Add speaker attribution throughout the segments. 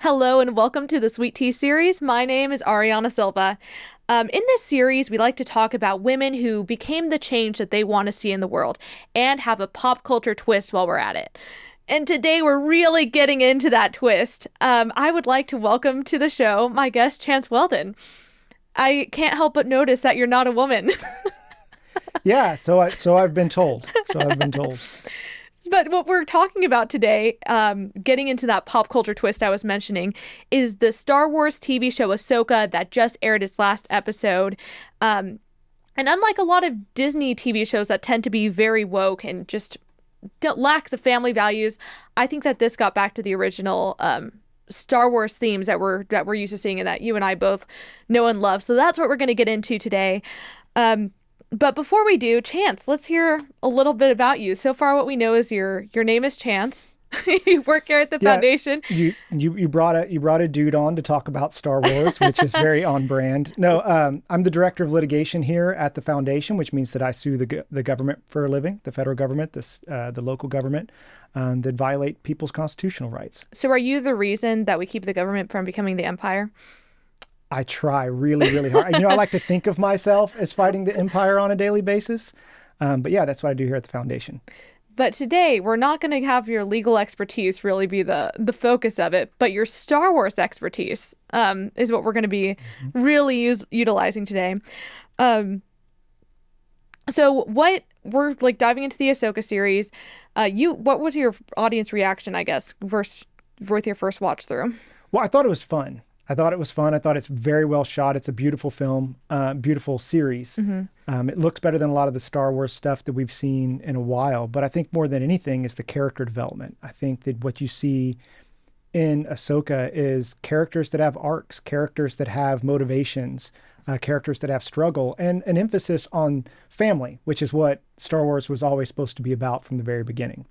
Speaker 1: Hello and welcome to the Sweet Tea series. My name is Ariana Silva. In this series, we like to talk about women who became the change that they want to see in the world and have a pop culture twist while we're at it. And today we're really getting into that twist. I would like to welcome to the show my guest, Chance Weldon. I can't help but notice that you're not a woman.
Speaker 2: Yeah, I've been told. So I've been told.
Speaker 1: But what we're talking about today, getting into that pop culture twist I was mentioning, is the Star Wars TV show Ahsoka that just aired its last episode. And unlike a lot of Disney TV shows that tend to be very woke and just don't lack the family values, I think that this got back to the original Star Wars themes that we're used to seeing and that you and I both know and love. So that's what we're going to get into today. But before we do, Chance, let's hear a little bit about you. So far, what we know is your name is Chance. You work here at the
Speaker 2: Yeah,
Speaker 1: foundation.
Speaker 2: you brought a dude on to talk about Star Wars, which is very on brand. No, I'm the director of litigation here at the foundation, which means that I sue the government for a living, the federal government, the local government, that violate people's constitutional rights.
Speaker 1: So are you the reason that we keep the government from becoming the empire?
Speaker 2: I try really, really hard. I like to think of myself as fighting the empire on a daily basis. But yeah, that's what I do here at the foundation.
Speaker 1: But today, we're not going to have your legal expertise really be the focus of it, but your Star Wars expertise is what we're going to be really utilizing today. So what we're like diving into the Ahsoka series. What was your audience reaction, I guess, with your first watch through?
Speaker 2: Well, I thought it was fun. I thought it was fun. I thought it's very well shot. It's a beautiful film, beautiful series. It looks better than a lot of the Star Wars stuff that we've seen in a while. But I think more than anything is the character development. I think that what you see in Ahsoka is characters that have arcs, characters that have motivations, characters that have struggle, and an emphasis on family, which is what Star Wars was always supposed to be about from the very beginning.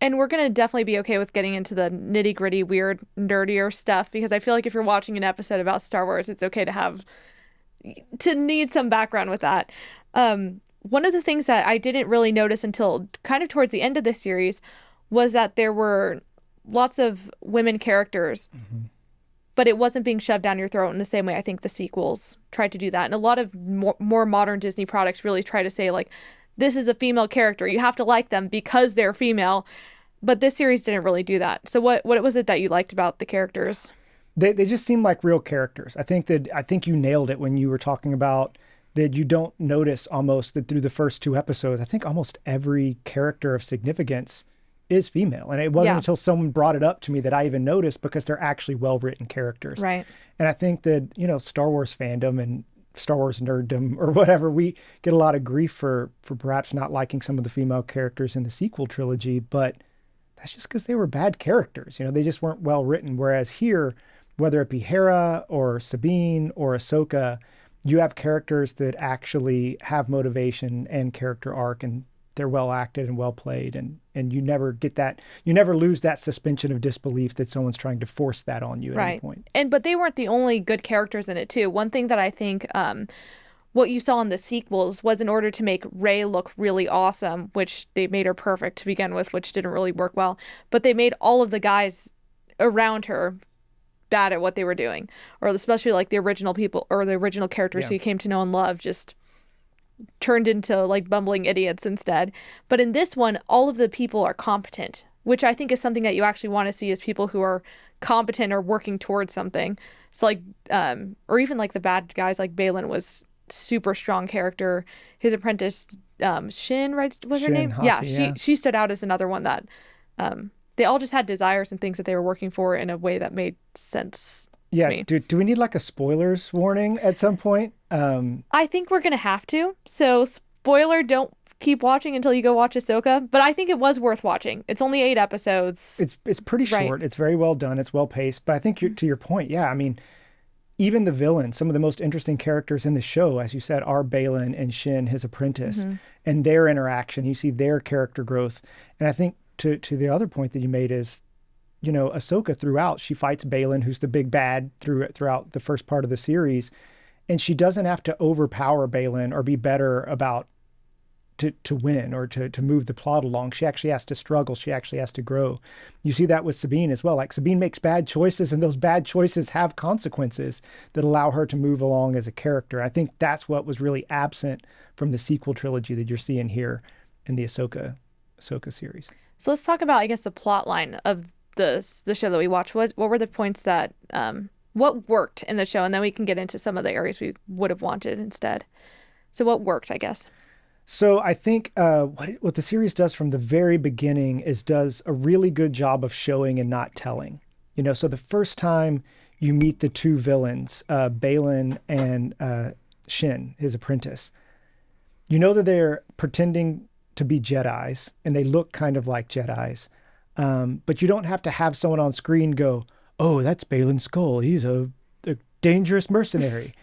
Speaker 1: And we're going to definitely be okay with getting into the nitty gritty, weird, nerdier stuff because I feel like if you're watching an episode about Star Wars, it's okay to need some background with that. One of the things that I didn't really notice until kind of towards the end of this series was that there were lots of women characters, but it wasn't being shoved down your throat in the same way I think the sequels tried to do that. And a lot of more modern Disney products really try to say, like, this is a female character. You have to like them because they're female. But this series didn't really do that. So what was it that you liked about the characters?
Speaker 2: They just seem like real characters. I think you nailed it when you were talking about that you don't notice almost that through the first two episodes. I think almost every character of significance is female. And it wasn't until someone brought it up to me that I even noticed because they're actually well-written characters.
Speaker 1: Right.
Speaker 2: And I think that, Star Wars fandom and Star Wars nerddom or whatever, we get a lot of grief for perhaps not liking some of the female characters in the sequel trilogy, but that's just because they were bad characters. They just weren't well written. Whereas here, whether it be Hera or Sabine or Ahsoka, you have characters that actually have motivation and character arc, and they're well acted and well played, and you never get that, you never lose that suspension of disbelief that someone's trying to force that on you at any point.
Speaker 1: But they weren't the only good characters in it too. One thing that I think what you saw in the sequels was in order to make Rey look really awesome, which they made her perfect to begin with, which didn't really work well, but they made all of the guys around her bad at what they were doing, or especially like the original people or the original characters who you came to know and love just turned into like bumbling idiots instead. But in this one, all of the people are competent, which I think is something that you actually want to see is people who are competent or working towards something. So like, or even like the bad guys, like Balin was super strong character. His apprentice, Shin, right? Was her name?
Speaker 2: Hati,
Speaker 1: she stood out as another one that, they all just had desires and things that they were working for in a way that made sense.
Speaker 2: Yeah. Do we need like a spoilers warning at some point?
Speaker 1: I think we're going to have to. So spoiler, don't keep watching until you go watch Ahsoka. But I think it was worth watching. It's only 8 episodes.
Speaker 2: It's pretty short. It's very well done. It's well paced. But I think to your point, yeah, I mean, even the villains, some of the most interesting characters in the show, as you said, are Balin and Shin, his apprentice, and their interaction. You see their character growth. And I think to the other point that you made is, Ahsoka throughout, she fights Balin, who's the big bad throughout the first part of the series. And she doesn't have to overpower Balin or be better about to win or to move the plot along. She actually has to struggle. She actually has to grow. You see that with Sabine as well. Like Sabine makes bad choices, and those bad choices have consequences that allow her to move along as a character. I think that's what was really absent from the sequel trilogy that you're seeing here in the Ahsoka series.
Speaker 1: So let's talk about, I guess, the plot line of the show that we watched. What were the points that what worked in the show, and then we can get into some of the areas we would have wanted instead. So what worked, I guess.
Speaker 2: So I think what the series does from the very beginning is does a really good job of showing and not telling. So the first time you meet the two villains, Balin and Shin, his apprentice, you know that they're pretending to be Jedis, and they look kind of like Jedis. But you don't have to have someone on screen go, "Oh, that's Balin Skull. He's a dangerous mercenary."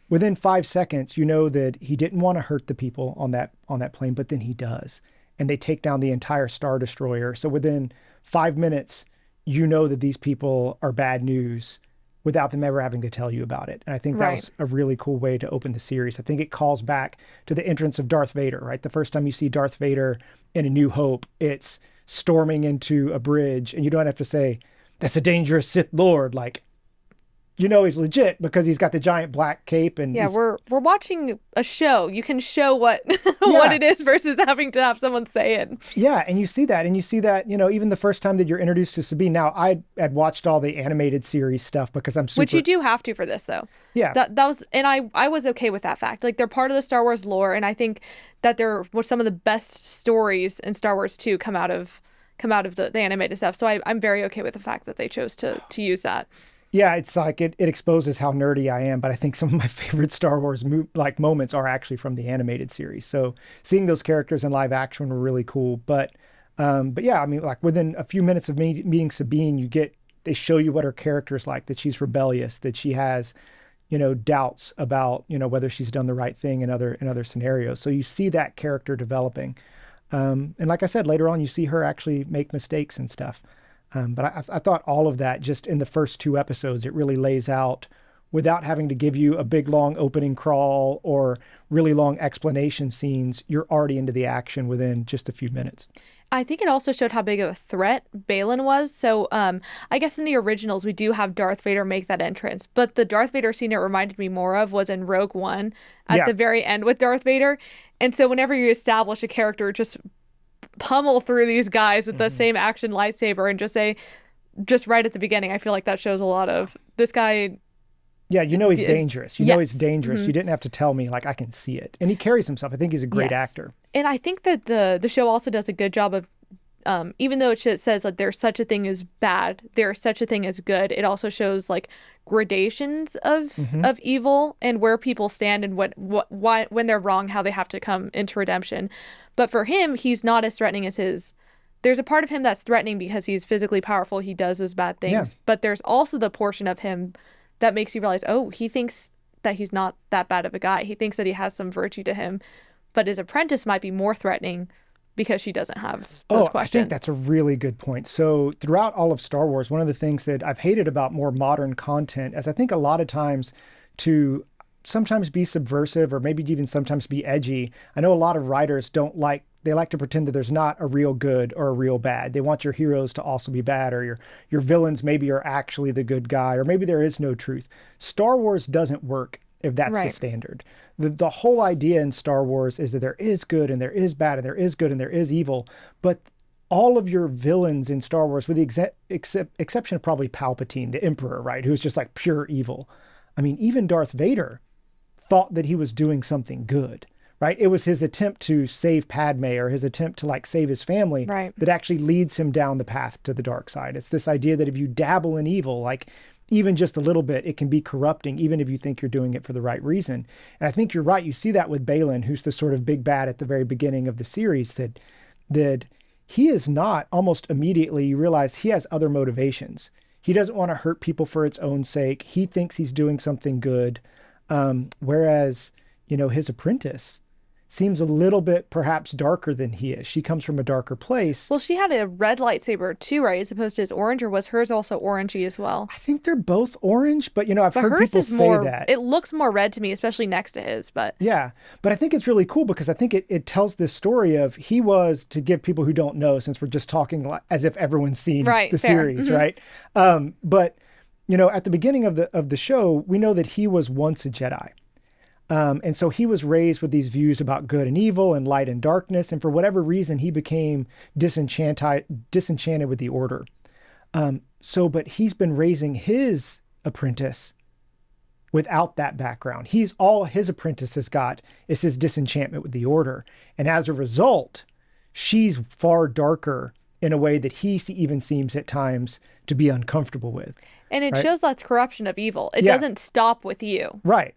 Speaker 2: Within 5 seconds, you know that he didn't want to hurt the people on that plane, but then he does. And they take down the entire Star Destroyer. So within 5 minutes, you know that these people are bad news without them ever having to tell you about it. And I think that was a really cool way to open the series. I think it calls back to the entrance of Darth Vader, right? The first time you see Darth Vader in A New Hope, it's storming into a bridge, and you don't have to say, "That's a dangerous Sith Lord." Like, he's legit because he's got the giant black cape. And
Speaker 1: we're watching a show. You can show what what it is versus having to have someone say it.
Speaker 2: Yeah, and you see that, even the first time that you're introduced to Sabine. Now, I had watched all the animated series stuff because I'm super...
Speaker 1: Which you do have to for this, though.
Speaker 2: Yeah.
Speaker 1: That was, and I was okay with that fact. Like, they're part of the Star Wars lore, and I think that there were some of the best stories in Star Wars 2 come out of the animated stuff. So I'm very okay with the fact that they chose to use that.
Speaker 2: Yeah, it's like it exposes how nerdy I am, but I think some of my favorite Star Wars moments are actually from the animated series. So seeing those characters in live action were really cool. But yeah, I mean, like within a few minutes of meeting Sabine, they show you what her character is like, that she's rebellious, that she has, doubts about, whether she's done the right thing in other scenarios. So you see that character developing. And like I said, later on, you see her actually make mistakes and stuff. But I thought all of that just in the first 2 episodes, it really lays out without having to give you a big, long opening crawl or really long explanation scenes. You're already into the action within just a few minutes.
Speaker 1: I think it also showed how big of a threat Balin was. So I guess in the originals, we do have Darth Vader make that entrance. But the Darth Vader scene it reminded me more of was in Rogue One at the very end with Darth Vader. And so whenever you establish a character, just pummel through these guys with the same action lightsaber and just right at the beginning. I feel like that shows a lot of this guy.
Speaker 2: Yeah, he's dangerous. He's dangerous. You didn't have to tell me, like, I can see it. And he carries himself. I think he's a great actor.
Speaker 1: And I think that the show also does a good job of, even though it says like there's such a thing as bad, there's such a thing as good, it also shows like gradations of evil and where people stand and why when they're wrong, how they have to come into redemption. But for him, he's not as threatening as there's a part of him that's threatening because he's physically powerful. He does those bad things. Yeah. But there's also the portion of him that makes you realize, oh, he thinks that he's not that bad of a guy. He thinks that he has some virtue to him. But his apprentice might be more threatening because she doesn't have those questions.
Speaker 2: I think that's a really good point. So throughout all of Star Wars, one of the things that I've hated about more modern content is I think a lot of times to sometimes be subversive or maybe even sometimes be edgy. I know a lot of writers they like to pretend that there's not a real good or a real bad. They want your heroes to also be bad, or your villains maybe are actually the good guy, or maybe there is no truth. Star Wars doesn't work if that's the standard. The whole idea in Star Wars is that there is good and there is bad and there is good and there is evil, but all of your villains in Star Wars, with the exception of probably Palpatine, the Emperor, right, who's just like pure evil. I mean, even Darth Vader thought that he was doing something good, right? It was his attempt to save Padme or his attempt to like save his family that actually leads him down the path to the dark side. It's this idea that if you dabble in evil, like even just a little bit, it can be corrupting, even if you think you're doing it for the right reason. And I think you're right. You see that with Balin, who's the sort of big bad at the very beginning of the series, that he is not, almost immediately you realize he has other motivations. He doesn't want to hurt people for its own sake. He thinks he's doing something good. Whereas, his apprentice seems a little bit perhaps darker than he is. She comes from a darker place.
Speaker 1: Well, she had a red lightsaber too, right? As opposed to his orange, or was hers also orangey as well?
Speaker 2: I think they're both orange, but I've
Speaker 1: But
Speaker 2: heard
Speaker 1: hers
Speaker 2: people
Speaker 1: is
Speaker 2: say
Speaker 1: more,
Speaker 2: that.
Speaker 1: it looks more red to me, especially next to his, but
Speaker 2: Yeah, but I think it's really cool because I think it tells this story of he was, to give people who don't know, since we're just talking as if everyone's seen
Speaker 1: right,
Speaker 2: the
Speaker 1: fair.
Speaker 2: series, right? But at the beginning of the show, we know that he was once a Jedi. And so he was raised with these views about good and evil and light and darkness. And for whatever reason, he became disenchanted with the Order. But he's been raising his apprentice without that background. All his apprentice has got is his disenchantment with the Order. And as a result, she's far darker in a way that he even seems at times to be uncomfortable with.
Speaker 1: And it
Speaker 2: right?
Speaker 1: shows that corruption of evil. It doesn't stop with you.
Speaker 2: Right.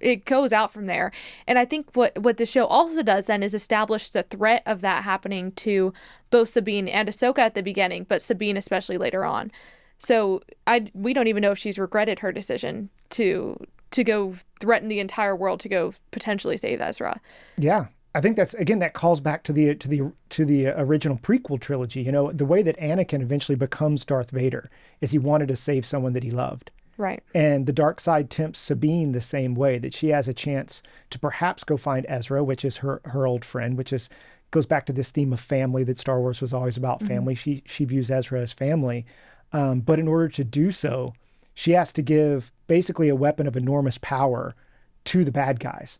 Speaker 1: It goes out from there. And I think what the show also does then is establish the threat of that happening to both Sabine and Ahsoka at the beginning, but Sabine especially later on. So we don't even know if she's regretted her decision to go threaten the entire world to go potentially save Ezra.
Speaker 2: Yeah. I think that calls back to the original prequel trilogy. The way that Anakin eventually becomes Darth Vader is he wanted to save someone that he loved.
Speaker 1: Right.
Speaker 2: And the dark side tempts Sabine the same way, that she has a chance to perhaps go find Ezra, which is her old friend, goes back to this theme of family that Star Wars was always about. Family. She views Ezra as family. But in order to do so, she has to give basically a weapon of enormous power to the bad guys.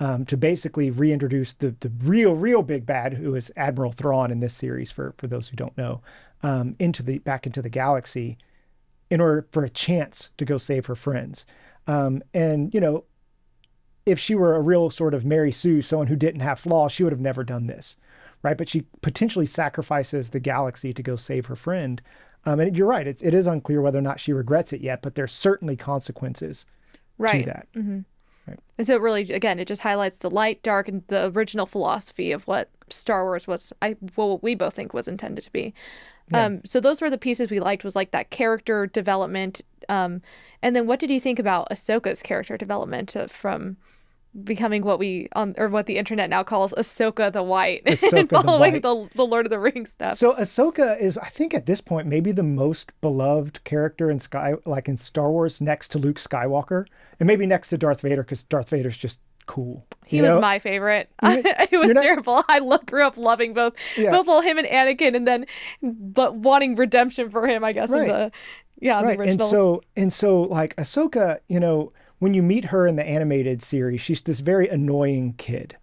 Speaker 2: To basically reintroduce the real big bad, who is Admiral Thrawn in this series, for those who don't know, back into the galaxy, in order for a chance to go save her friends. If she were a real sort of Mary Sue, someone who didn't have flaws, she would have never done this, right? But she potentially sacrifices the galaxy to go save her friend. And you're right, it is unclear whether or not she regrets it yet, but there's certainly consequences to that.
Speaker 1: Mm-hmm.
Speaker 2: Right.
Speaker 1: And so it really, again, it just highlights the light, dark, and the original philosophy of what Star Wars was, what we both think was intended to be.
Speaker 2: Yeah.
Speaker 1: So those were the pieces we liked, was like that character development. And then what did you think about Ahsoka's character development from becoming what the internet now calls Ahsoka the White, and following the Lord of the Rings stuff?
Speaker 2: So Ahsoka is, I think at this point, maybe the most beloved character in Star Wars, next to Luke Skywalker, and maybe next to Darth Vader, because Darth Vader's just cool.
Speaker 1: He was my favorite. It was terrible. I grew up loving both him and Anakin, but wanting redemption for him, I guess.
Speaker 2: Right.
Speaker 1: The originals.
Speaker 2: And so like Ahsoka, when you meet her in the animated series, she's this very annoying kid.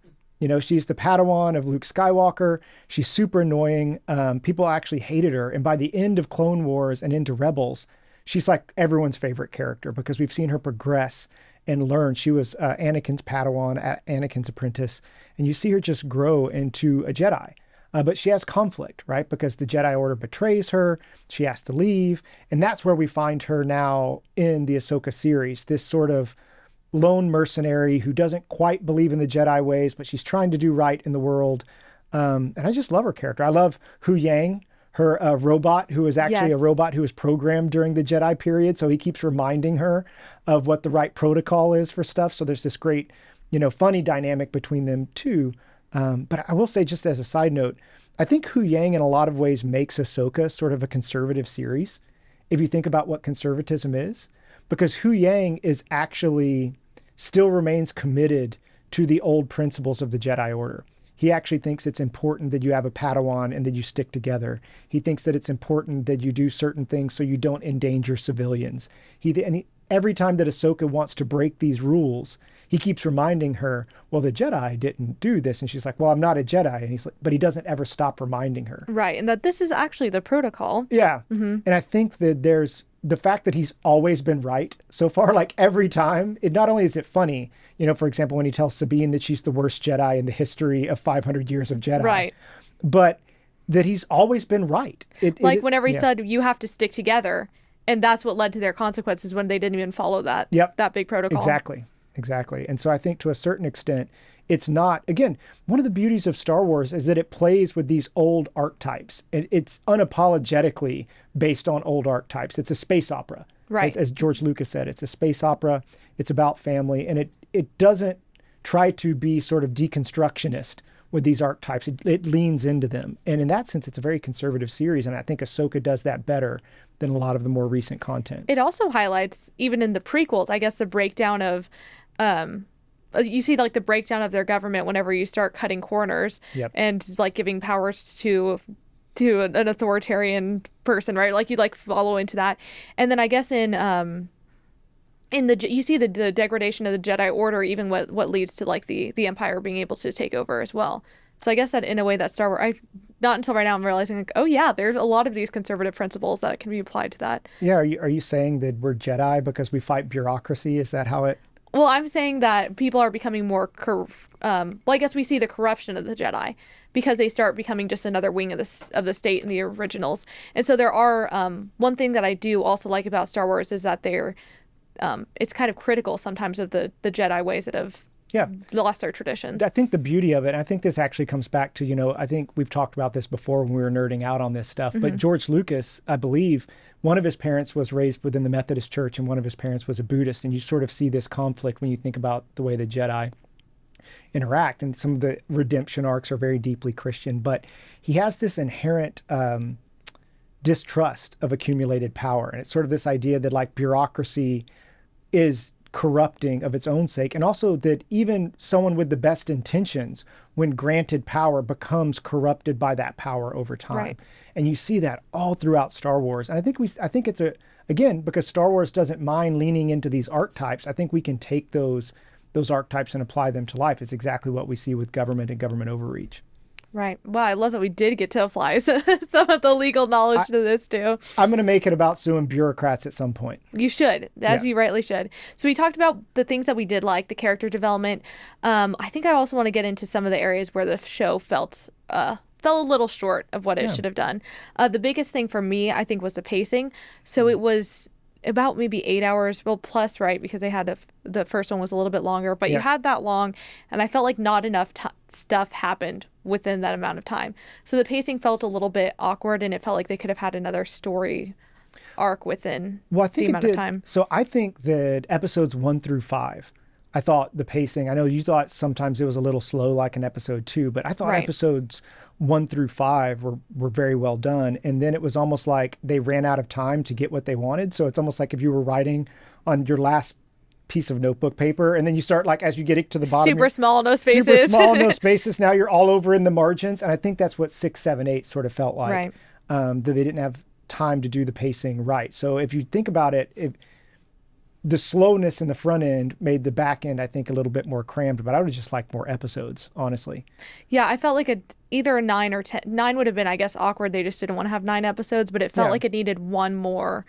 Speaker 2: She's the Padawan of Luke Skywalker. She's super annoying. People actually hated her. And by the end of Clone Wars and into Rebels, she's like everyone's favorite character because we've seen her progress and learn. She was Anakin's Padawan, Anakin's apprentice. And you see her just grow into a Jedi. But she has conflict, right? Because the Jedi Order betrays her. She has to leave. And that's where we find her now in the Ahsoka series, this sort of lone mercenary who doesn't quite believe in the Jedi ways, but she's trying to do right in the world. And I just love her character. I love Hu Yang, her robot, who is actually a robot who was programmed during the Jedi period. So he keeps reminding her of what the right protocol is for stuff. So there's this great, funny dynamic between them too. But I will say, just as a side note, I think Hu Yang in a lot of ways makes Ahsoka sort of a conservative series, if you think about what conservatism is, because Hu Yang is actually still remains committed to the old principles of the Jedi Order. He actually thinks it's important that you have a Padawan and that you stick together. He thinks that it's important that you do certain things so you don't endanger civilians. Every time that Ahsoka wants to break these rules, he keeps reminding her, well, the Jedi didn't do this. And she's like, well, I'm not a Jedi. And he's like, but he doesn't ever stop reminding her.
Speaker 1: Right. And that this is actually the protocol.
Speaker 2: Yeah. Mm-hmm. And I think that there's the fact that he's always been right so far, like every time, it not only is it funny, for example, when he tells Sabine that she's the worst Jedi in the history of 500 years of Jedi,
Speaker 1: right,
Speaker 2: but that he's always been right.
Speaker 1: Whenever he said, you have to stick together. And that's what led to their consequences when they didn't even follow that big protocol.
Speaker 2: Exactly. And so I think to a certain extent, it's not, again, one of the beauties of Star Wars is that it plays with these old archetypes. It's unapologetically based on old archetypes. It's a space opera.
Speaker 1: Right.
Speaker 2: As George Lucas said, it's a space opera. It's about family. And it doesn't try to be sort of deconstructionist with these archetypes. It leans into them. And in that sense, it's a very conservative series. And I think Ahsoka does that better than a lot of the more recent content.
Speaker 1: It also highlights, even in the prequels, I guess, the breakdown of, you see like the breakdown of their government whenever you start cutting corners
Speaker 2: Yep.
Speaker 1: and like giving powers to an authoritarian person, right? Like you like follow into that. And then I guess in the you see the degradation of the Jedi Order, even what leads to like the Empire being able to take over as well. So I guess that in a way that Star Wars, I not until right now I'm realizing like, oh yeah, there's a lot of these conservative principles that can be applied to that.
Speaker 2: Yeah. Are you saying that we're Jedi because we fight bureaucracy? Is that how it?
Speaker 1: Well, I'm saying that people are becoming more well, I guess we see the corruption of the Jedi because they start becoming just another wing of the state in the originals. And so there are one thing that I do also like about Star Wars is that they're it's kind of critical sometimes of the Jedi ways that have
Speaker 2: Yeah.
Speaker 1: lost their traditions.
Speaker 2: I think the beauty of it, and I think this actually comes back to, I think we've talked about this before when we were nerding out on this stuff, but George Lucas, I believe, one of his parents was raised within the Methodist Church and one of his parents was a Buddhist. And you sort of see this conflict when you think about the way the Jedi interact. And some of the redemption arcs are very deeply Christian, but he has this inherent distrust of accumulated power. And it's sort of this idea that like bureaucracy is corrupting of its own sake, and also that even someone with the best intentions, when granted power, becomes corrupted by that power over time.
Speaker 1: Right.
Speaker 2: And you see that all throughout Star Wars. And I think it's again, because Star Wars doesn't mind leaning into these archetypes, I think we can take those archetypes and apply them to life. It's exactly what we see with government and government overreach.
Speaker 1: Right. Wow, I love that we did get to apply some of the legal knowledge to this too.
Speaker 2: I'm going to make it about suing bureaucrats at some point.
Speaker 1: You should, as you rightly should. So we talked about the things that we did like, the character development. I think I also want to get into some of the areas where the show fell a little short of what it should have done. The biggest thing for me, I think, was the pacing. So it was about maybe 8 hours, well, plus, right, because they had the first one was a little bit longer, but you had that long, and I felt like not enough stuff happened within that amount of time. So the pacing felt a little bit awkward, and it felt like they could have had another story arc within
Speaker 2: I think
Speaker 1: the amount of time.
Speaker 2: So I think that episodes 1 through 5, I thought the pacing, I know you thought sometimes it was a little slow like in episode 2, but I thought episodes 1 through 5 were very well done. And then it was almost like they ran out of time to get what they wanted. So it's almost like if you were writing on your last piece of notebook paper and then you start like as you get it to the bottom,
Speaker 1: Super small, no spaces.
Speaker 2: Super small, no spaces. Now you're all over in the margins. And I think that's what 6, 7, 8 sort of felt like, that they didn't have time to do the pacing right. So if you think about it, the slowness in the front end made the back end, I think, a little bit more crammed, but I would just like more episodes, honestly.
Speaker 1: Yeah, I felt like either a 9 or 10. 9 would have been, I guess, awkward. They just didn't want to have 9 episodes, but it felt like it needed one more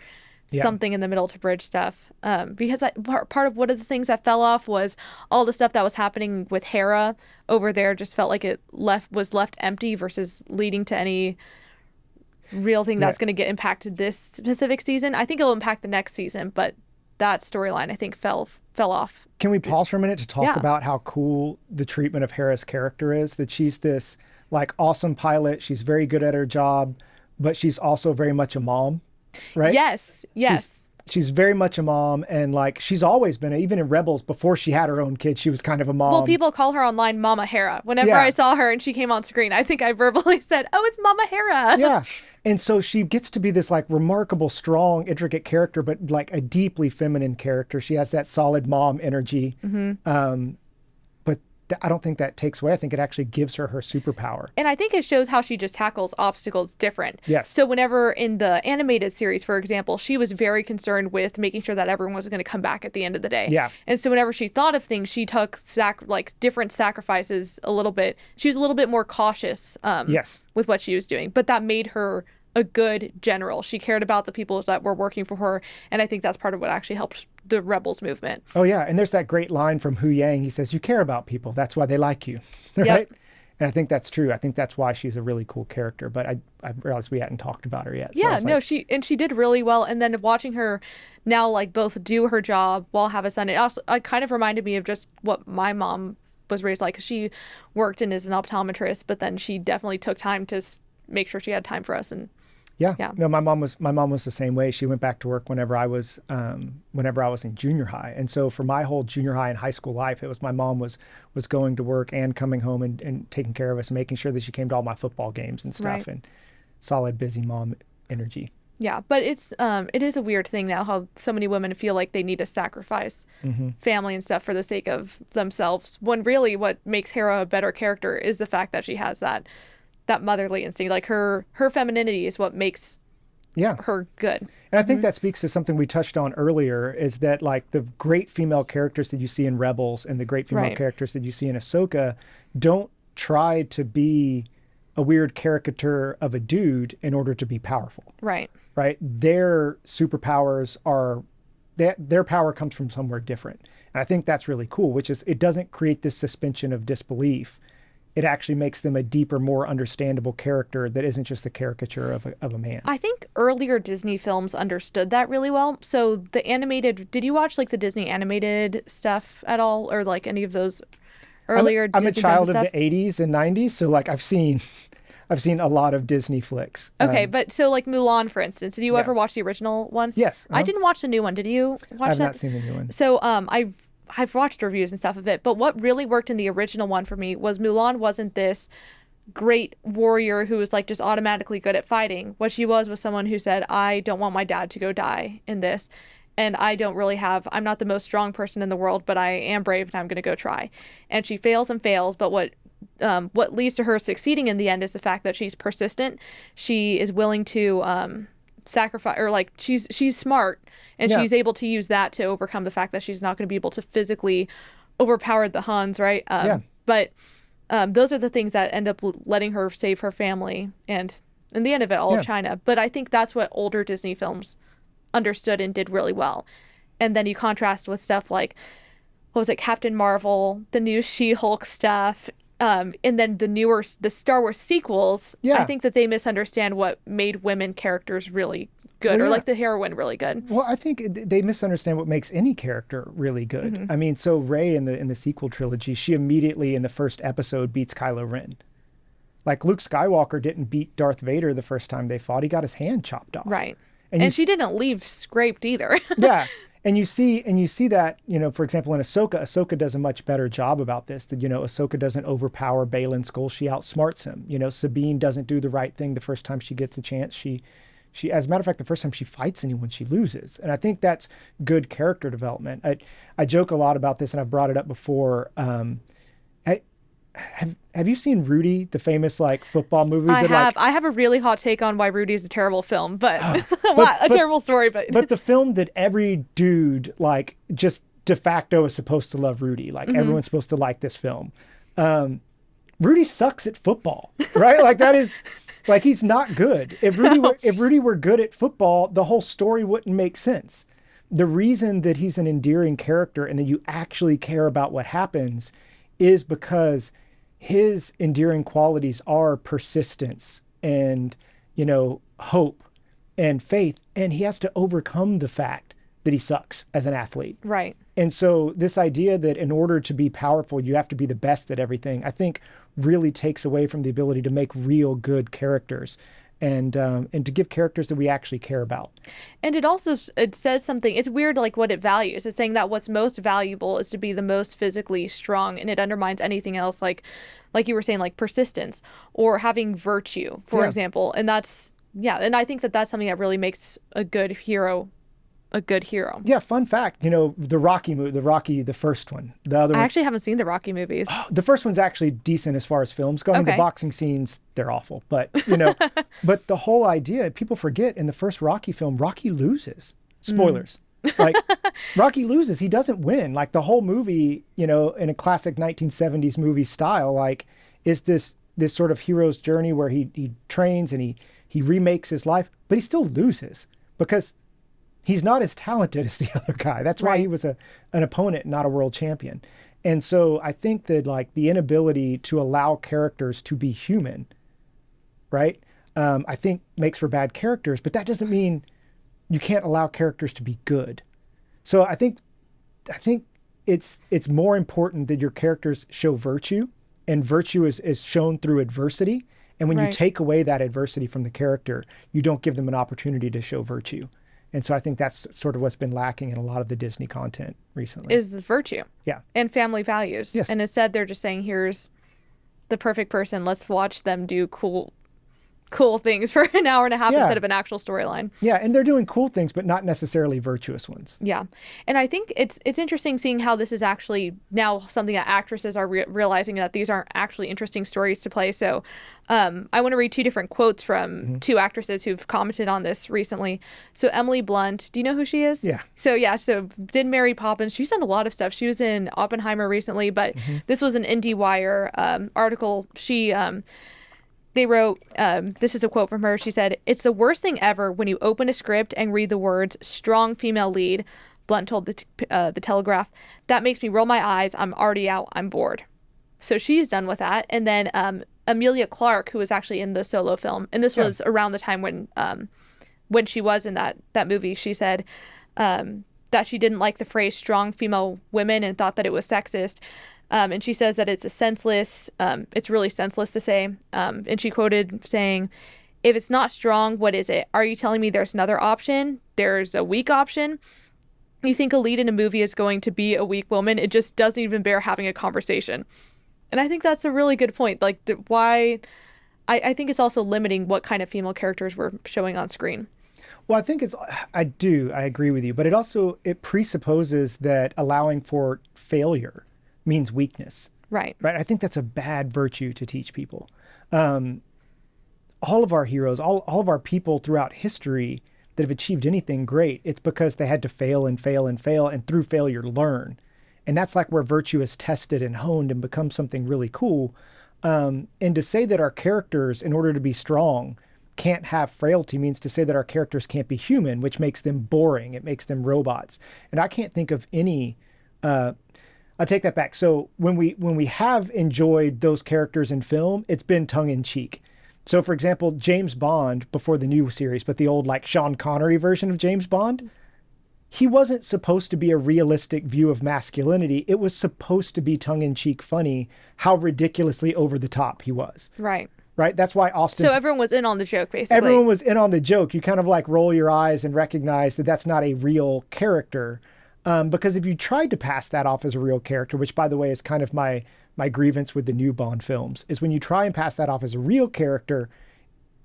Speaker 1: something in the middle to bridge stuff. Because part of one of the things that fell off was all the stuff that was happening with Hera over there just felt like it was left empty versus leading to any real thing that's going to get impacted this specific season. I think it'll impact the next season, but that storyline, I think, fell off.
Speaker 2: Can we pause for a minute to talk about how cool the treatment of Hera's character is? That she's this like awesome pilot. She's very good at her job, but she's also very much a mom, right?
Speaker 1: Yes.
Speaker 2: She's very much a mom, and like she's always been, even in Rebels, before she had her own kid, she was kind of a mom.
Speaker 1: Well, people call her online Mama Hera. Whenever I saw her and she came on screen, I think I verbally said, "Oh, it's Mama Hera."
Speaker 2: Yeah. And so she gets to be this like remarkable, strong, intricate character, but like a deeply feminine character. She has that solid mom energy. But I don't think that takes away. I think it actually gives her superpower.
Speaker 1: And I think it shows how she just tackles obstacles different.
Speaker 2: Yes.
Speaker 1: So whenever in the animated series, for example, she was very concerned with making sure that everyone was going to come back at the end of the day.
Speaker 2: Yeah.
Speaker 1: And so whenever she thought of things, she took different sacrifices a little bit. She was a little bit more cautious with what she was doing. But that made her a good general. She cared about the people that were working for her. And I think that's part of what actually helped the Rebels movement.
Speaker 2: Oh, yeah. And there's that great line from Hu Yang. He says, "You care about people. That's why they like you." Right?
Speaker 1: Yep.
Speaker 2: And I think that's true. I think that's why she's a really cool character. But I realized we hadn't talked about her yet. So
Speaker 1: she did really well. And then watching her now like both do her job while have a son, it kind of reminded me of just what my mom was raised like. She worked and is an optometrist, but then she definitely took time to make sure she had time for us. And
Speaker 2: Yeah.
Speaker 1: Yeah.
Speaker 2: No, my mom was the same way. She went back to work whenever I was in junior high. And so for my whole junior high and high school life, it was my mom was going to work and coming home and taking care of us, making sure that she came to all my football games and stuff,
Speaker 1: Right.
Speaker 2: and solid busy mom energy.
Speaker 1: Yeah, but it is a weird thing now how so many women feel like they need to sacrifice family and stuff for the sake of themselves, when really what makes Hera a better character is the fact that she has that motherly instinct. Like her femininity is what makes
Speaker 2: Yeah.
Speaker 1: her good.
Speaker 2: And I think that speaks to something we touched on earlier, is that like the great female characters that you see in Rebels and the great female
Speaker 1: Right.
Speaker 2: characters that you see in Ahsoka don't try to be a weird caricature of a dude in order to be powerful,
Speaker 1: Right.
Speaker 2: right? Their superpowers are their power comes from somewhere different. And I think that's really cool, which is it doesn't create this suspension of disbelief. It actually makes them a deeper, more understandable character that isn't just a caricature of a man.
Speaker 1: I think earlier Disney films understood that really well. So the animated, did you watch like the Disney animated stuff at all, or like any of those earlier
Speaker 2: I'm a
Speaker 1: Disney films
Speaker 2: child
Speaker 1: and
Speaker 2: of
Speaker 1: stuff?
Speaker 2: the 80s and 90s, so like I've seen a lot of Disney flicks.
Speaker 1: Okay, but so like Mulan, for instance, did you
Speaker 2: yeah.
Speaker 1: ever watch the original one?
Speaker 2: Yes.
Speaker 1: I didn't watch the new one. Did you watch
Speaker 2: I've
Speaker 1: that?
Speaker 2: not seen the new one.
Speaker 1: So I've watched reviews and stuff of it, but what really worked in the original one for me was Mulan wasn't this great warrior who was like just automatically good at fighting. What she was someone who said, I don't want my dad to go die in this, and I'm not the most strong person in the world, but I am brave and I'm going to go try. And she fails and fails, but what leads to her succeeding in the end is the fact that she's persistent. She is willing to sacrifice, or like she's smart, and
Speaker 2: Yeah.
Speaker 1: she's able to use that to overcome the fact that she's not going to be able to physically overpower the Huns, right?
Speaker 2: Yeah.
Speaker 1: But those are the things that end up letting her save her family and, in the end of it, all
Speaker 2: Yeah.
Speaker 1: of China. But I think that's what older Disney films understood and did really well. And then you contrast with stuff like, what was it, Captain Marvel, the new She-Hulk stuff, and then the Star Wars sequels.
Speaker 2: Yeah.
Speaker 1: I think that they misunderstand what made women characters really good,
Speaker 2: Well,
Speaker 1: or
Speaker 2: yeah.
Speaker 1: like the heroine really good.
Speaker 2: Well, I think they misunderstand what makes any character really good. I mean, so Rey in the sequel trilogy, she immediately in the first episode beats Kylo Ren. Like Luke Skywalker didn't beat Darth Vader the first time they fought; he got his hand chopped off.
Speaker 1: Right.
Speaker 2: And you
Speaker 1: And she didn't leave scraped either.
Speaker 2: Yeah. And you see that, for example, in Ahsoka does a much better job about this. That, Ahsoka doesn't overpower Baylan Skoll. She outsmarts him. Sabine doesn't do the right thing the first time she gets a chance. She, as a matter of fact, the first time she fights anyone, she loses. And I think that's good character development. I joke a lot about this, and I've brought it up before. Have you seen Rudy, the famous like football movie?
Speaker 1: I
Speaker 2: that,
Speaker 1: have.
Speaker 2: Like,
Speaker 1: I have a really hot take on why Rudy's a terrible film, but,
Speaker 2: but-
Speaker 1: terrible story.
Speaker 2: but the film that every dude like just de facto is supposed to love Rudy. Like everyone's supposed to like this film. Rudy sucks at football, right? Like that is like he's not good. If Rudy were good at football, the whole story wouldn't make sense. The reason that he's an endearing character and that you actually care about what happens is because his endearing qualities are persistence and, hope and faith. And he has to overcome the fact that he sucks as an athlete.
Speaker 1: Right.
Speaker 2: And so this idea that in order to be powerful, you have to be the best at everything, I think really takes away from the ability to make real good characters and to give characters that we actually care about.
Speaker 1: And it says something. It's weird, like what it values. It's saying that what's most valuable is to be the most physically strong, and it undermines anything else, like you were saying, like persistence or having virtue, for
Speaker 2: Yeah.
Speaker 1: example. And and I think that that's something that really makes a good hero a good hero.
Speaker 2: Yeah, fun fact, the Rocky movie, the first one. The other
Speaker 1: I
Speaker 2: one,
Speaker 1: actually haven't seen the Rocky movies.
Speaker 2: the first one's actually decent as far as films go. I mean, the
Speaker 1: Okay.
Speaker 2: boxing scenes, they're awful. But, but the whole idea, people forget in the first Rocky film, Rocky loses. Spoilers. Like, Rocky loses. He doesn't win. Like, the whole movie, in a classic 1970s movie style, like, is this sort of hero's journey where he trains and he remakes his life, but he still loses because he's not as talented as the other guy. That's why he was an opponent, not a world champion. And so I think that like the inability to allow characters to be human, right? I think makes for bad characters, but that doesn't mean you can't allow characters to be good. So I think it's more important that your characters show virtue, and virtue is shown through adversity And when you
Speaker 1: Right.
Speaker 2: take away that adversity from the character, you don't give them an opportunity to show virtue. And so I think that's sort of what's been lacking in a lot of the Disney content recently.
Speaker 1: Is the virtue
Speaker 2: Yeah.
Speaker 1: and family values.
Speaker 2: Yes.
Speaker 1: And instead they're just saying, here's the perfect person. Let's watch them do cool things for an hour and a half
Speaker 2: Yeah.
Speaker 1: instead of an actual storyline.
Speaker 2: Yeah, and they're doing cool things, but not necessarily virtuous ones.
Speaker 1: Yeah. And I think it's interesting seeing how this is actually now something that actresses are realizing that these aren't actually interesting stories to play. So I want to read two different quotes from two actresses who've commented on this recently. So Emily Blunt, do you know who she is?
Speaker 2: Yeah.
Speaker 1: So did Mary Poppins. She's done a lot of stuff. She was in Oppenheimer recently, but this was an IndieWire article. They wrote, this is a quote from her. She said, "It's the worst thing ever when you open a script and read the words strong female lead," Blunt told the Telegraph. "That makes me roll my eyes. I'm already out. I'm bored." So she's done with that. And then Amelia Clark, who was actually in the Solo film, and this was around the time when she was in that movie, she said that she didn't like the phrase strong female women and thought that it was sexist. And she says that it's it's really senseless to say. And she quoted saying, "If it's not strong, what is it? Are you telling me there's another option? There's a weak option? You think a lead in a movie is going to be a weak woman? It just doesn't even bear having a conversation." And I think that's a really good point. Like, why... I think it's also limiting what kind of female characters we're showing on screen.
Speaker 2: Well, I agree with you, but it presupposes that allowing for failure means weakness.
Speaker 1: Right.
Speaker 2: Right. I think that's a bad virtue to teach people. All of our heroes, all of our people throughout history that have achieved anything great, it's because they had to fail and fail and fail, and through failure learn. And that's like where virtue is tested and honed and becomes something really cool. And to say that our characters, in order to be strong, can't have frailty means to say that our characters can't be human, which makes them boring. It makes them robots. And I can't think of any... I take that back. So when we have enjoyed those characters in film, it's been tongue in cheek. So for example, James Bond, before the new series, but the old like Sean Connery version of James Bond, he wasn't supposed to be a realistic view of masculinity. It was supposed to be tongue in cheek funny how ridiculously over the top he was.
Speaker 1: Right.
Speaker 2: Right. That's why Austin.
Speaker 1: So everyone was in on the joke, basically.
Speaker 2: Everyone was in on the joke. You kind of like roll your eyes and recognize that that's not a real character. Because if you tried to pass that off as a real character, which by the way is kind of my grievance with the new Bond films, is when you try and pass that off as a real character,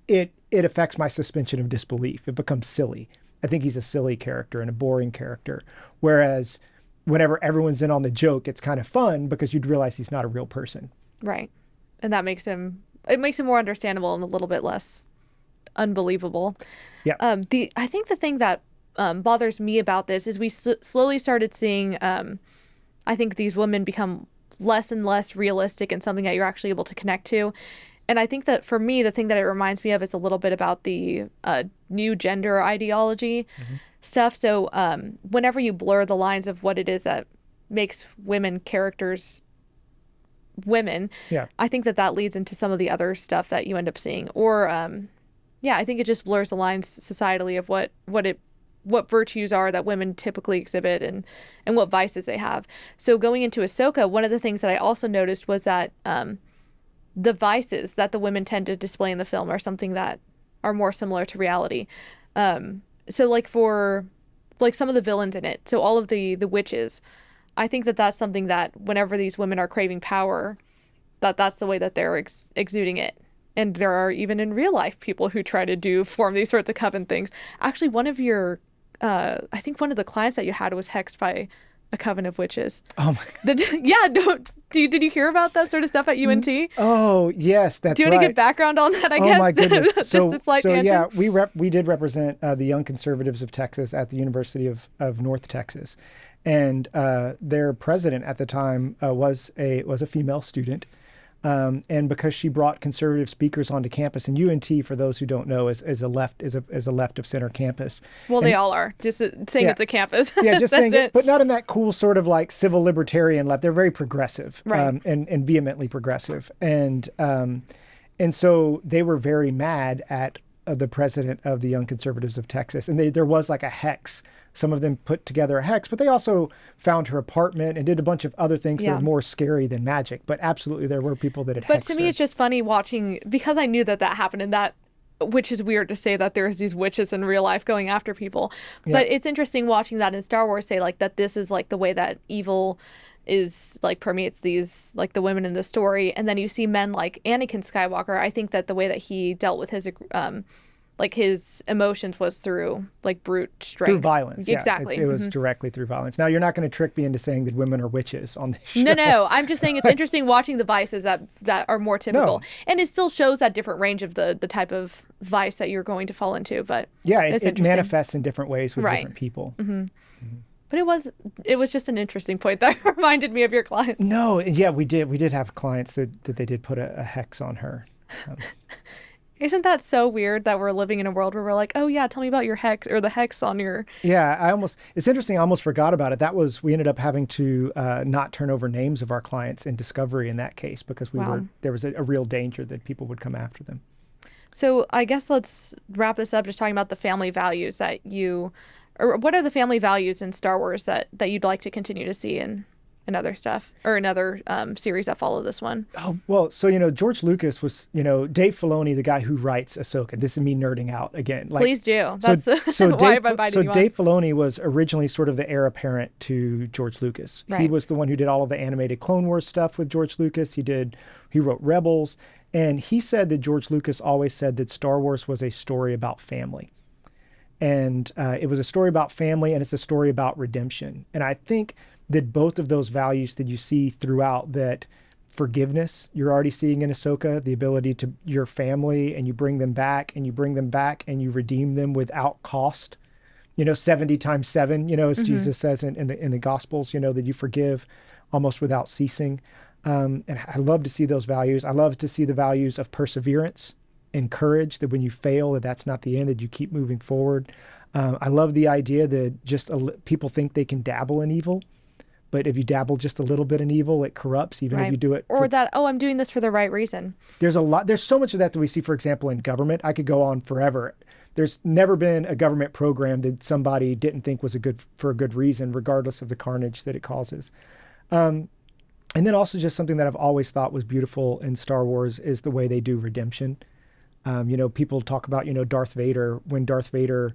Speaker 2: it affects my suspension of disbelief. It becomes silly. I think he's a silly character and a boring character. Whereas whenever everyone's in on the joke, it's kind of fun because you'd realize he's not a real person.
Speaker 1: Right. And that makes him more understandable and a little bit less unbelievable.
Speaker 2: Yeah.
Speaker 1: I think the thing that bothers me about this is we slowly started seeing, I think these women become less and less realistic and something that you're actually able to connect to. And I think that for me, the thing that it reminds me of is a little bit about the new gender ideology stuff. So whenever you blur the lines of what it is that makes women characters women, I think that leads into some of the other stuff that you end up seeing. Or, I think it just blurs the lines societally of what virtues are that women typically exhibit and what vices they have. So going into Ahsoka, one of the things that I also noticed was that the vices that the women tend to display in the film are something that are more similar to reality. So like for like some of the villains in it, so all of the witches, I think that that's something that whenever these women are craving power, that's the way that they're exuding it. And there are even in real life people who try to form these sorts of coven things. Actually, one of your I think one of the clients that you had was hexed by a coven of witches.
Speaker 2: Oh my
Speaker 1: God. Did you hear about that sort of stuff at UNT?
Speaker 2: Oh yes, that's right.
Speaker 1: Do you want to get background on that? I guess.
Speaker 2: Oh my goodness.
Speaker 1: Just a slight tangent.
Speaker 2: Yeah, we did represent the Young Conservatives of Texas at the University of North Texas, and their president at the time was a female student. And because she brought conservative speakers onto campus, and UNT, for those who don't know, is a left of center campus.
Speaker 1: Well,
Speaker 2: and
Speaker 1: they all are. Just saying it's a campus.
Speaker 2: Yeah, just saying
Speaker 1: it.
Speaker 2: But not in that cool sort of like civil libertarian left. They're very progressive,
Speaker 1: right.
Speaker 2: And vehemently progressive. And so they were very mad at the president of the Young Conservatives of Texas, and there was like a hex. Some of them put together a hex, but they also found her apartment and did a bunch of other things that
Speaker 1: Yeah.
Speaker 2: are more scary than magic. But absolutely, there were people that had
Speaker 1: But
Speaker 2: hexed
Speaker 1: to me,
Speaker 2: her.
Speaker 1: it's just funny watching, because I knew that happened, and that, which is weird to say that there's these witches in real life going after people.
Speaker 2: Yeah.
Speaker 1: But it's interesting watching that in Star Wars, say like that this is like the way that evil is like permeates these, like the women in the story. And then you see men like Anakin Skywalker. I think that the way that he dealt with his like his emotions was through like brute strength.
Speaker 2: Through violence.
Speaker 1: Exactly.
Speaker 2: Yeah, it was directly through violence. Now, you're not going to trick me into saying that women are witches on this show.
Speaker 1: No. I'm just saying it's interesting watching the vices that are more typical.
Speaker 2: No.
Speaker 1: And it still shows that different range of the type of vice that you're going to fall into. But
Speaker 2: Yeah,
Speaker 1: it's
Speaker 2: it
Speaker 1: interesting.
Speaker 2: manifests in different ways with
Speaker 1: Right.
Speaker 2: different people.
Speaker 1: But it was just an interesting point that reminded me of your clients.
Speaker 2: No, yeah, we did have clients that they did put a hex on her.
Speaker 1: Isn't that so weird that we're living in a world where we're like, oh yeah, tell me about your hex or the hex on your.
Speaker 2: Yeah, it's interesting. I almost forgot about it. We ended up having to not turn over names of our clients in discovery in that case because there was a real danger that people would come after them.
Speaker 1: So I guess let's wrap this up just talking about the family values or what are the family values in Star Wars that you'd like to continue to see in other stuff or in other series that follow this one?
Speaker 2: Oh, well, so, George Lucas was, Dave Filoni, the guy who writes Ahsoka. This is me nerding out again. Like,
Speaker 1: Please do. That's why I'm inviting you on.
Speaker 2: Dave Filoni was originally sort of the heir apparent to George Lucas.
Speaker 1: Right.
Speaker 2: He was the one who did all of the animated Clone Wars stuff with George Lucas. He wrote Rebels. And he said that George Lucas always said that Star Wars was a story about family. And it was a story about family, and it's a story about redemption. And I think that both of those values that you see throughout, that forgiveness you're already seeing in Ahsoka, the ability to your family, and you bring them back and you redeem them without cost. 70 times 7, as Jesus says in the Gospels, that you forgive almost without ceasing. And I love to see those values. I love to see the values of perseverance and courage, that when you fail, that's not the end, that you keep moving forward. I love the idea that people think they can dabble in evil, but if you dabble just a little bit in evil, it corrupts, even if you do it.
Speaker 1: I'm doing this for the right reason.
Speaker 2: There's so much of that we see, for example, in government. I could go on forever. There's never been a government program that somebody didn't think was for a good reason, regardless of the carnage that it causes. And then also just something that I've always thought was beautiful in Star Wars is the way they do redemption. People talk about, Darth Vader. When Darth Vader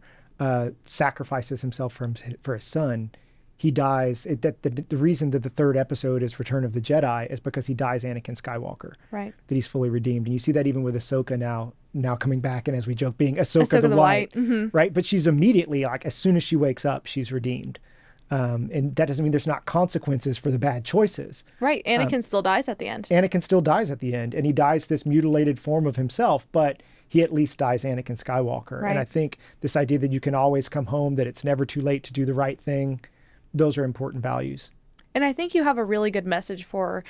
Speaker 2: sacrifices himself for his son, he dies. The reason that the third episode is Return of the Jedi is because he dies Anakin Skywalker.
Speaker 1: Right.
Speaker 2: That he's fully redeemed. And you see that even with Ahsoka now coming back, and as we joke, being Ahsoka the White.
Speaker 1: Mm-hmm.
Speaker 2: Right? But she's immediately, like, as soon as she wakes up, she's redeemed. And that doesn't mean there's not consequences for the bad choices.
Speaker 1: Right. Anakin still dies at the end.
Speaker 2: Anakin still dies at the end, and he dies this mutilated form of himself, but he at least dies Anakin Skywalker.
Speaker 1: Right.
Speaker 2: And I think this idea that you can always come home, that it's never too late to do the right thing, those are important values.
Speaker 1: And I think you have a really good message for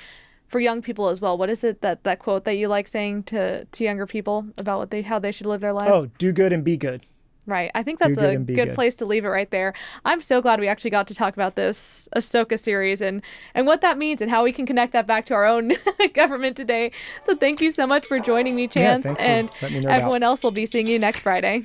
Speaker 1: young people as well. What is it that quote that you like saying to younger people about how they should live their lives?
Speaker 2: Oh, do good and be good.
Speaker 1: Right. I think that's a good place to leave it right there. I'm so glad we actually got to talk about this Ahsoka series and what that means and how we can connect that back to our own government today. So thank you so much for joining me, Chance.
Speaker 2: Yeah,
Speaker 1: and
Speaker 2: let me know
Speaker 1: everyone else will be seeing you next Friday.